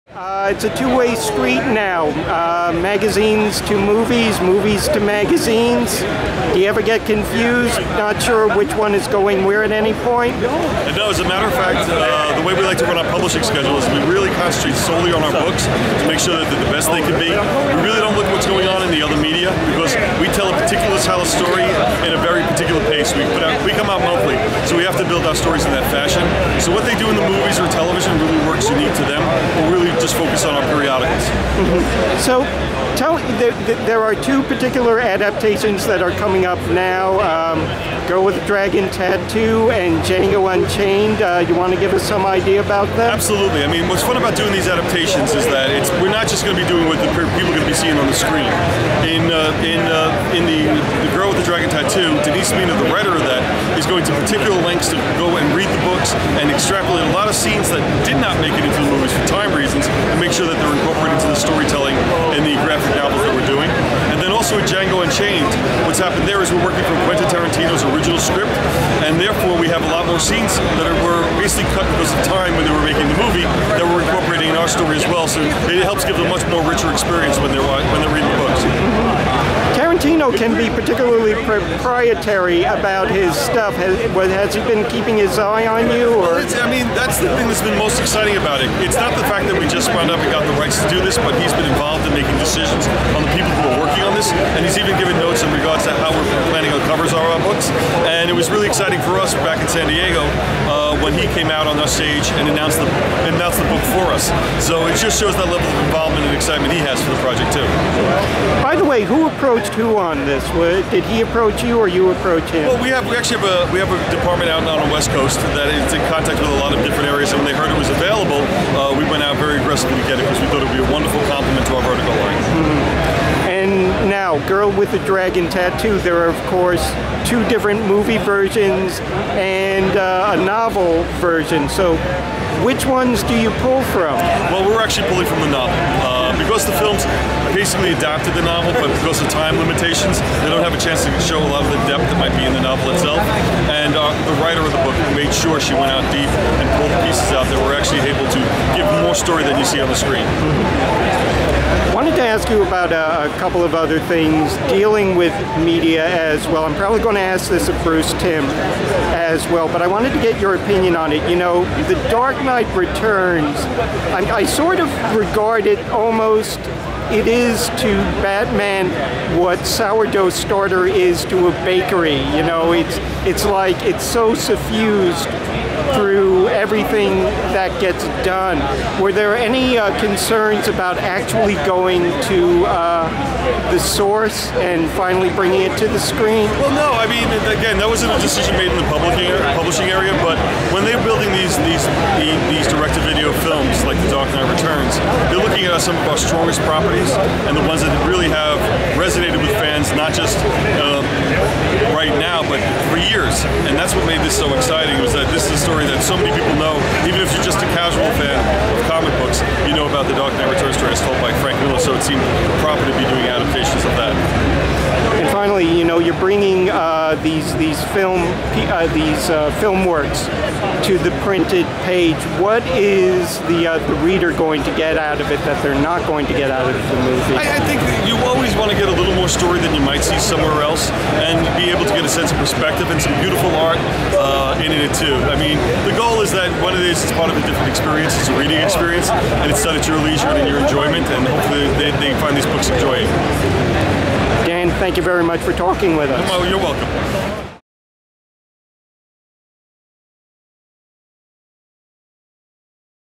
It's a two-way street now. Magazines to movies, movies to magazines. Do you ever get confused? Not sure which one is going where at any point? No, as a matter of fact, the way we like to run our publishing schedule is we really concentrate solely on our books to make sure that they're the best they can be. We really don't look at what's going on in the other media because we tell a particular style of story in a very particular pace. We come out monthly, so we have to build our stories in that fashion. So what they do in the movies or television really works unique to them. We're really just focus on our periodicals. So, there are two particular adaptations that are coming up now, Girl with a Dragon Tattoo and Django Unchained. You want to give us some idea about them? Absolutely. I mean, what's fun about doing these adaptations is that we're not just going to be doing what the people are going to be seeing on the screen. In the Girl with the Dragon Tattoo, Denise Mina, the writer of that, is going to particular lengths to go and read the books and extrapolate a lot of scenes that did not make it into the movies for time reasons and make sure that they're incorporated into the storytelling and the graphic novels that we're doing. And then also at Django Unchained, what's happened there is we're working from Quentin Tarantino's original script, and therefore we have a lot more scenes that were basically cut because of time when they were making the movie that we're incorporating in our story as well. So it helps give them a much more richer experience when they're reading the books. Tarantino can be particularly proprietary about his stuff. Has he been keeping his eye on you? Or? I mean, that's the thing that's been most exciting about it. It's not the fact that we just found out we got the rights to do this, but he's been involved in making decisions on the people who are working on this, and he's even given notes in regards to how we're planning on covers of our books. And it was really exciting for us back in San Diego when he came out on our stage and announced the book for us. So it just shows that level of involvement and excitement he has for the project too. By the way, who approached who on this? Did he approach you or you approach him? Well, we actually have a department out on the West Coast that is in contact with a lot of different areas, and when they heard it was available, we went out very aggressively to get it because we thought it would be a wonderful compliment to our vertical line. And now, Girl with the Dragon Tattoo, there are, of course, two different movie versions and a novel version. So, which ones do you pull from? Well, we're actually pulling from the novel. Because the films basically adapted the novel, but because of time limitations, they don't have a chance to show a lot of the depth that might be in the novel itself. And the writer of the book made sure she went out deep and pulled pieces out that were actually able to give more story than you see on the screen. Wanted to ask you about a couple of other things dealing with media as well. I'm probably going to ask this of Bruce Timm as well, but I wanted to get your opinion on it. You know, The Dark Knight Returns, I sort of regard it almost, it is to Batman what sourdough starter is to a bakery. You know, it's like it's so suffused through everything that gets done. Were there any concerns about actually going to the source and finally bringing it to the screen? Well, no. I mean, again, that wasn't a decision made in the publishing area. But when they're building these direct-to-video films like The Dark Knight Returns, they're looking at some of our strongest properties and the ones that really have resonated with fans, not just right now, but for years. And that's what made this so exciting, was that this is a story that so many people know. Even if you're just a casual fan of comic books, you know about The Dark Knight Returns story as told by Frank Miller, so it seemed proper to be doing adaptations of that. And finally, you know, you're bringing these film works to the printed page. What is the reader going to get out of it that they're not going to get out of the movie? I think that you always want to get a little more story than you might see somewhere else, and be able to get a sense of perspective and some beautiful art in it too. I mean, the goal is that what it is part of a different experience. It's a reading experience, and it's done at your leisure and in your enjoyment, and hopefully they find these books enjoying. Dan, thank you very much for talking with us. Well, you're welcome.